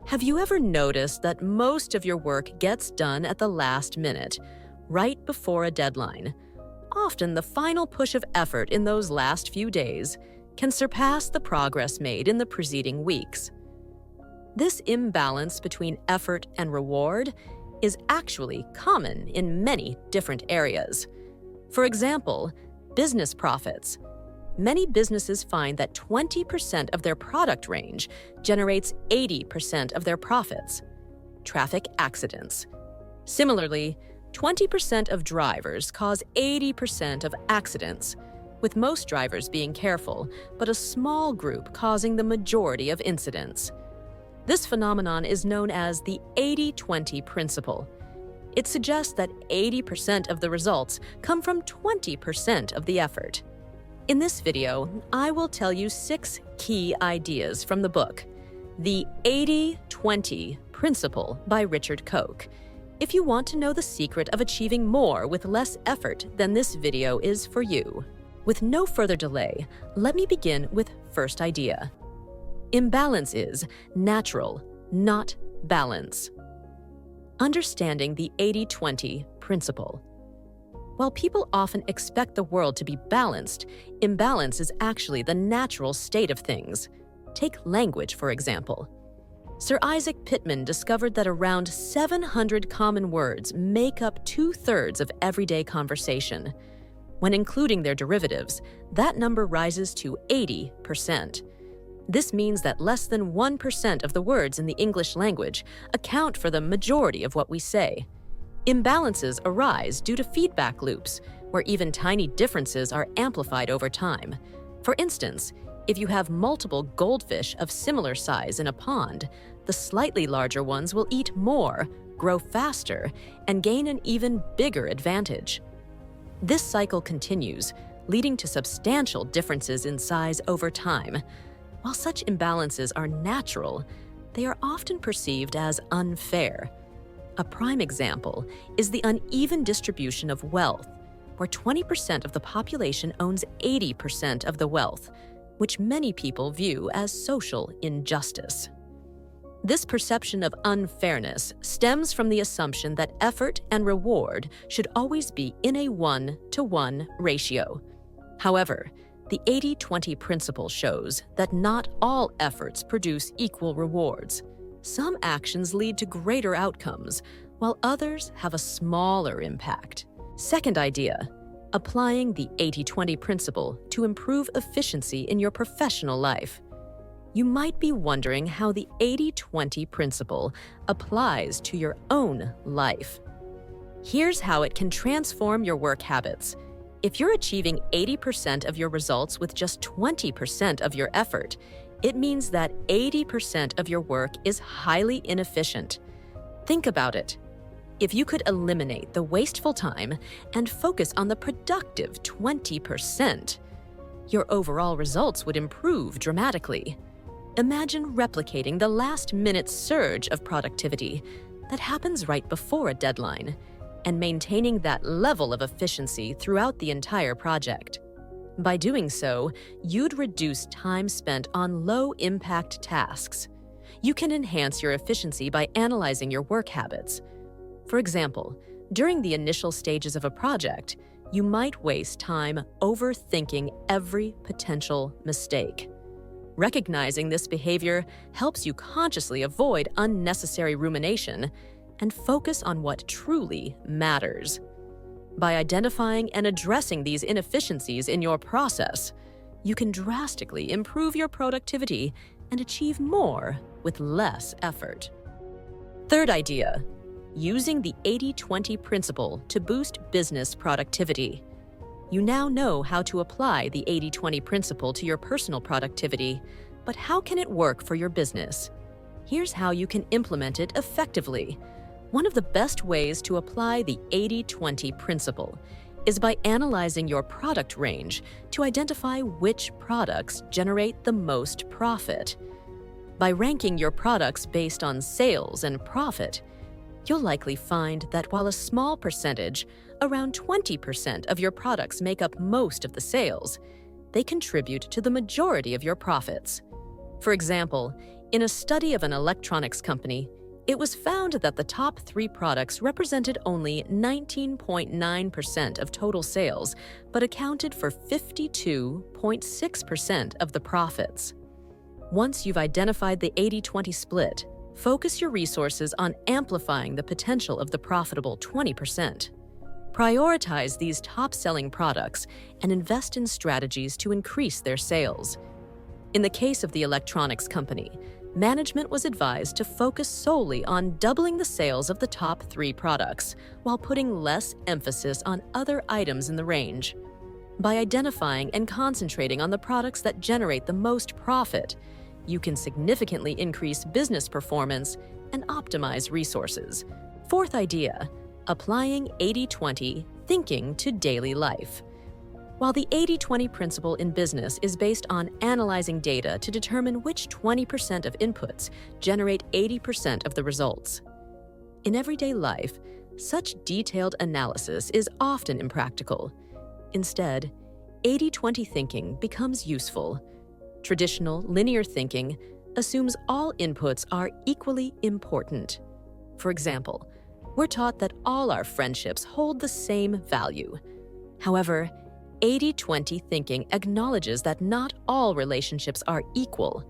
Have you ever noticed that most of your work gets done at the last minute, right before a deadline? Often the final push of effort in those last few days can surpass the progress made in the preceding weeks. This imbalance between effort and reward is actually common in many different areas. For example, business profits. Many businesses find that 20% of their product range generates 80% of their profits. Traffic accidents. Similarly, 20% of drivers cause 80% of accidents, with most drivers being careful, but a small group causing the majority of incidents. This phenomenon is known as the 80-20 principle. It suggests that 80% of the results come from 20% of the effort. In this video, I will tell you 6 key ideas from the book, The 80-20 Principle by Richard Koch. If you want to know the secret of achieving more with less effort, then this video is for you. With no further delay, let me begin with first idea. Imbalance is natural, not balance. Understanding the 80-20 principle. While people often expect the world to be balanced, imbalance is actually the natural state of things. Take language, for example. Sir Isaac Pitman discovered that around 700 common words make up 2/3 of everyday conversation. When including their derivatives, that number rises to 80%. This means that less than 1% of the words in the English language account for the majority of what we say. Imbalances arise due to feedback loops, where even tiny differences are amplified over time. For instance, if you have multiple goldfish of similar size in a pond, the slightly larger ones will eat more, grow faster, and gain an even bigger advantage. This cycle continues, leading to substantial differences in size over time. While such imbalances are natural, they are often perceived as unfair. A prime example is the uneven distribution of wealth, where 20% of the population owns 80% of the wealth, which many people view as social injustice. This perception of unfairness stems from the assumption that effort and reward should always be in a 1-to-1 ratio. However, the 80-20 principle shows that not all efforts produce equal rewards. Some actions lead to greater outcomes, while others have a smaller impact. Second idea, applying the 80-20 principle to improve efficiency in your professional life. You might be wondering how the 80-20 principle applies to your own life. Here's how it can transform your work habits. If you're achieving 80% of your results with just 20% of your effort, it means that 80% of your work is highly inefficient. Think about it. If you could eliminate the wasteful time and focus on the productive 20%, your overall results would improve dramatically. Imagine replicating the last-minute surge of productivity that happens right before a deadline and maintaining that level of efficiency throughout the entire project. By doing so, you'd reduce time spent on low-impact tasks. You can enhance your efficiency by analyzing your work habits. For example, during the initial stages of a project, you might waste time overthinking every potential mistake. Recognizing this behavior helps you consciously avoid unnecessary rumination and focus on what truly matters. By identifying and addressing these inefficiencies in your process, you can drastically improve your productivity and achieve more with less effort. Third idea, using the 80-20 principle to boost business productivity. You now know how to apply the 80-20 principle to your personal productivity, but how can it work for your business? Here's how you can implement it effectively. One of the best ways to apply the 80-20 principle is by analyzing your product range to identify which products generate the most profit. By ranking your products based on sales and profit, you'll likely find that while a small percentage, around 20% of your products make up most of the sales, they contribute to the majority of your profits. For example, In a study of an electronics company, it was found that the top 3 products represented only 19.9% of total sales, but accounted for 52.6% of the profits. Once you've identified the 80-20 split, focus your resources on amplifying the potential of the profitable 20%. Prioritize these top-selling products and invest in strategies to increase their sales. In the case of the electronics company, management was advised to focus solely on doubling the sales of the top 3 products, while putting less emphasis on other items in the range. By identifying and concentrating on the products that generate the most profit, you can significantly increase business performance and optimize resources. Fourth idea, applying 80-20 thinking to daily life. While the 80-20 principle in business is based on analyzing data to determine which 20% of inputs generate 80% of the results. In everyday life, such detailed analysis is often impractical. Instead, 80-20 thinking becomes useful. Traditional linear thinking assumes all inputs are equally important. For example, we're taught that all our friendships hold the same value. However, 80-20 thinking acknowledges that not all relationships are equal.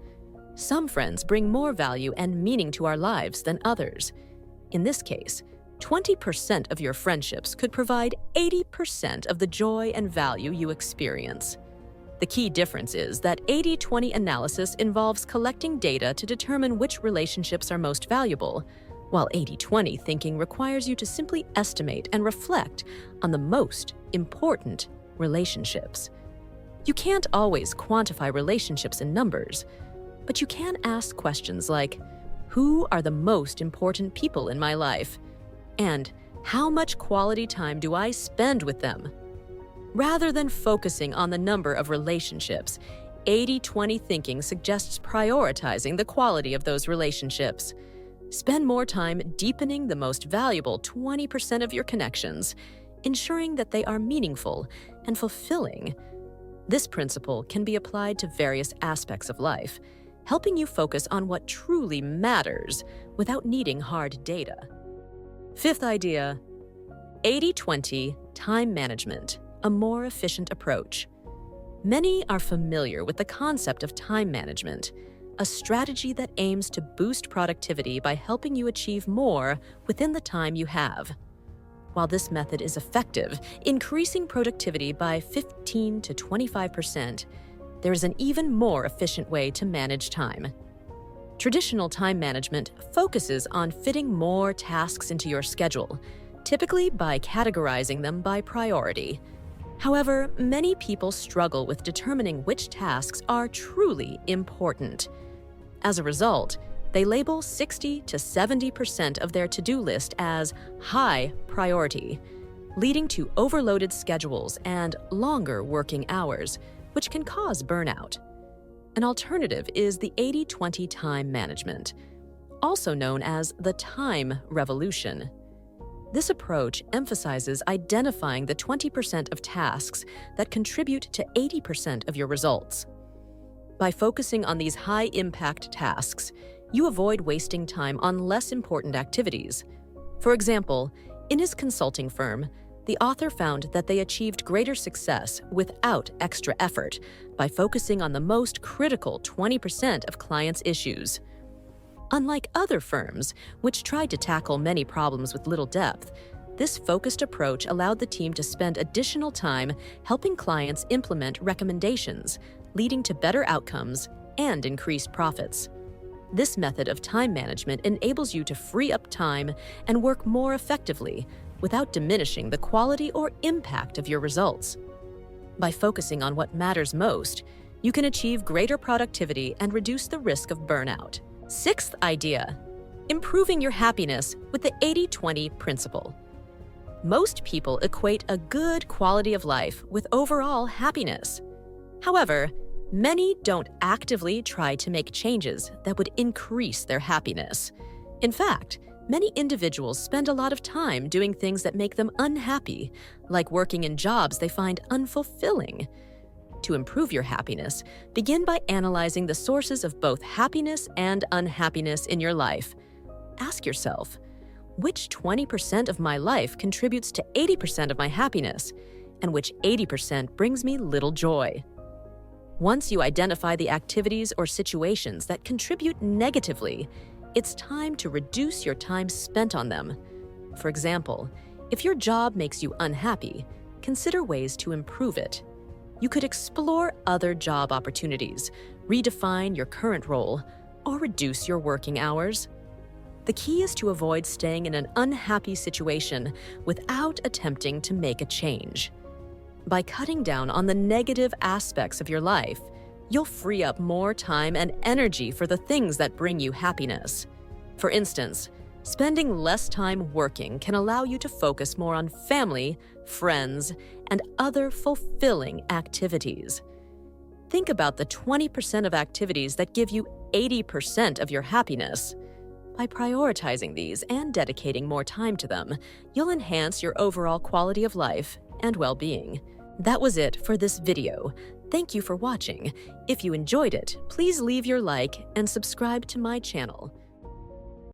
Some friends bring more value and meaning to our lives than others. In this case, 20% of your friendships could provide 80% of the joy and value you experience. The key difference is that 80-20 analysis involves collecting data to determine which relationships are most valuable, while 80-20 thinking requires you to simply estimate and reflect on the most important relationships. You can't always quantify relationships in numbers, but you can ask questions like, who are the most important people in my life? And how much quality time do I spend with them? Rather than focusing on the number of relationships, 80-20 thinking suggests prioritizing the quality of those relationships. Spend more time deepening the most valuable 20% of your connections, ensuring that they are meaningful and fulfilling. This principle can be applied to various aspects of life, helping you focus on what truly matters without needing hard data. Fifth idea, 80-20 time management, a more efficient approach. Many are familiar with the concept of time management, a strategy that aims to boost productivity by helping you achieve more within the time you have. While this method is effective, increasing productivity by 15 to 25%, there is an even more efficient way to manage time. Traditional time management focuses on fitting more tasks into your schedule, typically by categorizing them by priority. However, many people struggle with determining which tasks are truly important. As a result, they label 60 to 70% of their to-do list as high priority, leading to overloaded schedules and longer working hours, which can cause burnout. An alternative is the 80-20 time management, also known as the time revolution. This approach emphasizes identifying the 20% of tasks that contribute to 80% of your results. By focusing on these high-impact tasks, you avoid wasting time on less important activities. For example, in his consulting firm, the author found that they achieved greater success without extra effort by focusing on the most critical 20% of clients' issues. Unlike other firms, which tried to tackle many problems with little depth, this focused approach allowed the team to spend additional time helping clients implement recommendations, leading to better outcomes and increased profits. This method of time management enables you to free up time and work more effectively without diminishing the quality or impact of your results. By focusing on what matters most, you can achieve greater productivity and reduce the risk of burnout. Sixth idea, improving your happiness with the 80-20 principle. Most people equate a good quality of life with overall happiness. However, many don't actively try to make changes that would increase their happiness. In fact, many individuals spend a lot of time doing things that make them unhappy, like working in jobs they find unfulfilling. To improve your happiness, begin by analyzing the sources of both happiness and unhappiness in your life. Ask yourself, which 20% of my life contributes to 80% of my happiness, and which 80% brings me little joy? Once you identify the activities or situations that contribute negatively, it's time to reduce your time spent on them. For example, if your job makes you unhappy, consider ways to improve it. You could explore other job opportunities, redefine your current role, or reduce your working hours. The key is to avoid staying in an unhappy situation without attempting to make a change. By cutting down on the negative aspects of your life, you'll free up more time and energy for the things that bring you happiness. For instance, spending less time working can allow you to focus more on family, friends, and other fulfilling activities. Think about the 20% of activities that give you 80% of your happiness. By prioritizing these and dedicating more time to them, you'll enhance your overall quality of life and well-being. That was it for this video. Thank you for watching. If you enjoyed it, please leave your like and subscribe to my channel.